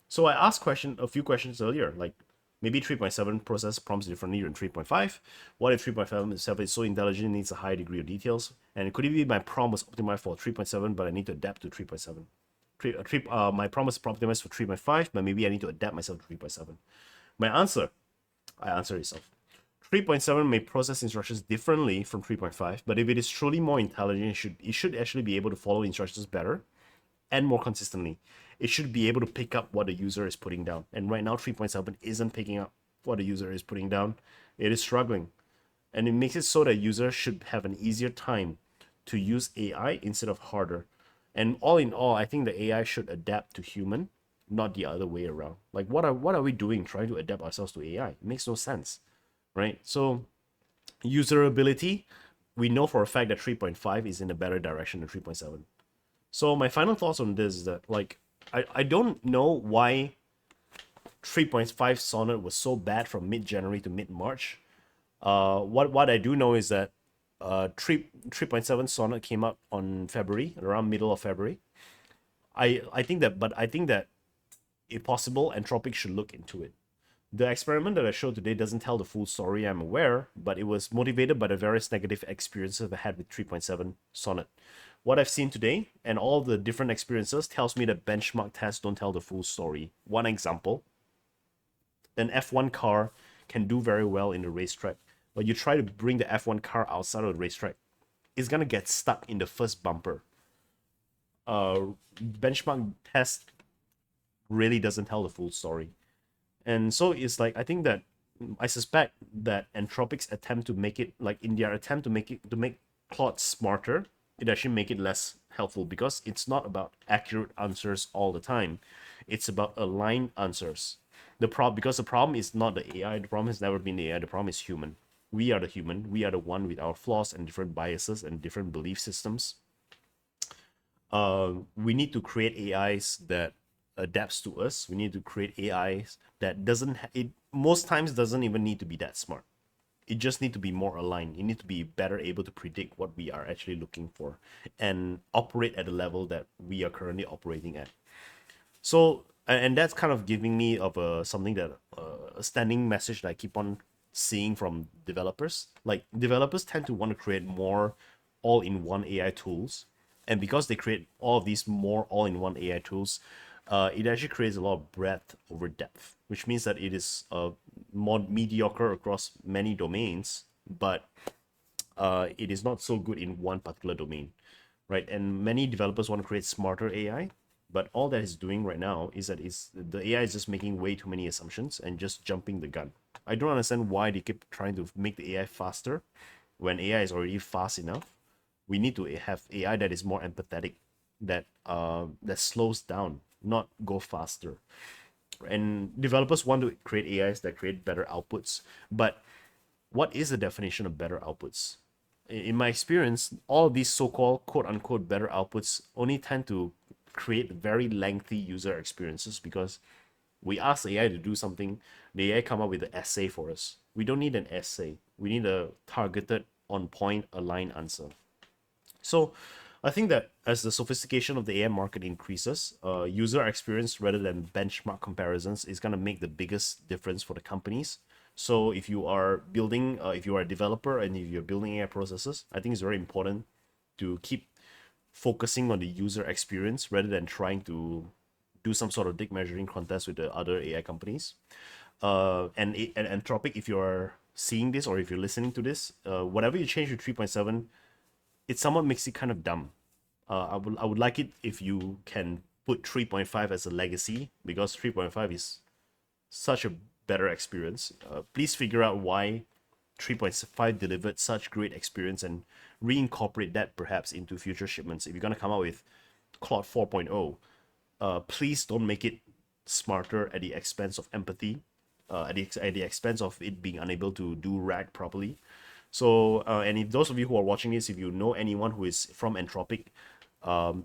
So I asked a few questions earlier, like maybe 3.7 process prompts differently than 3.5. What if 3.5 itself is so intelligent, needs a high degree of details? And could it be my prompt was optimized for 3.7, but I need to adapt to 3.7? My prompt was optimized for 3.5, but maybe I need to adapt myself to 3.7. My answer, I answer itself. 3.7 may process instructions differently from 3.5, but if it is truly more intelligent, it should actually be able to follow instructions better and more consistently. It should be able to pick up what the user is putting down. And right now, 3.7 isn't picking up what the user is putting down. It is struggling. And it makes it so that users should have an easier time to use AI instead of harder. And all in all, I think the AI should adapt to human, not the other way around. Like what are we doing trying to adapt ourselves to AI? It makes no sense, right? So userability, we know for a fact that 3.5 is in a better direction than 3.7. So my final thoughts on this is that like I don't know why 3.5 Sonnet was so bad from mid-January to mid-March. What I do know is that 3.7 Sonnet came out on February, around middle of February. I think that, but I think that if possible, Anthropic should look into it. The experiment that I showed today doesn't tell the full story, I'm aware, but it was motivated by the various negative experiences I had with 3.7 Sonnet. What I've seen today and all the different experiences tells me that benchmark tests don't tell the full story. One example, an F1 car can do very well in the racetrack, but you try to bring the F1 car outside of the racetrack, it's gonna get stuck in the first bumper. Benchmark test really doesn't tell the full story. And so it's like I think that I suspect that Anthropic's attempt to make it like in their attempt to make Claude smarter, it actually make it less helpful because it's not about accurate answers all the time. It's about aligned answers. Because the problem is not the AI, the problem has never been the AI, the problem is human. We are the human, we are the one with our flaws and different biases and different belief systems. We need to create AIs that adapts to us. We need to create AIs that it most times doesn't even need to be that smart. It just need to be more aligned. You need to be better able to predict what we are actually looking for and operate at the level that we are currently operating at. So and that's kind of giving me of something that a standing message that I keep on seeing from developers. Like developers tend to want to create more all-in-one AI tools, and because they create all of these more all-in-one AI tools, it actually creates a lot of breadth over depth, which means that it is more mediocre across many domains, but it is not so good in one particular domain, right? And many developers want to create smarter AI, but all that is doing right now is that the AI is just making way too many assumptions and just jumping the gun. I don't understand why they keep trying to make the AI faster when AI is already fast enough. We need to have AI that is more empathetic, that slows down, not go faster. And developers want to create AIs that create better outputs, but what is the definition of better outputs? In my experience, all of these so-called quote unquote better outputs only tend to create very lengthy user experiences because we ask the AI to do something, the AI come up with an essay for us. We don't need an essay. We need a targeted, on point, aligned answer. So I think that as the sophistication of the AI market increases, user experience rather than benchmark comparisons is going to make the biggest difference for the companies. So if you are building, if you are a developer and if you're building AI processes, I think it's very important to keep focusing on the user experience rather than trying to do some sort of dick measuring contest with the other AI companies. And Anthropic, if you're seeing this or if you're listening to this, whatever you change to 3.7, it somewhat makes it kind of dumb. I would like it if you can put 3.5 as a legacy because 3.5 is such a better experience. Please figure out why 3.5 delivered such great experience and reincorporate that perhaps into future shipments. If you're gonna come out with Claude 4.0, please don't make it smarter at the expense of empathy, at the expense of it being unable to do RAG properly. So, and if those of you who are watching this, if you know anyone who is from Anthropic,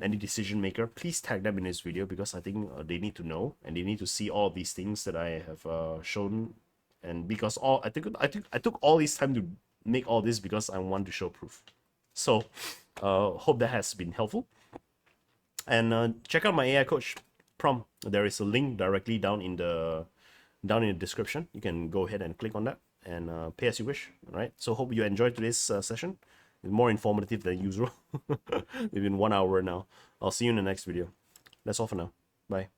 any decision maker, please tag them in this video because I think they need to know and they need to see all of these things that I have shown. And because I took all this time to make all this because I want to show proof. So, hope that has been helpful. And check out my AI coach prompt. There is a link directly down in the description. You can go ahead and click on that and pay as you wish. All right. So hope you enjoyed today's session. It's more informative than usual. We've been 1 hour now. I'll see you in the next video. That's all for now. Bye.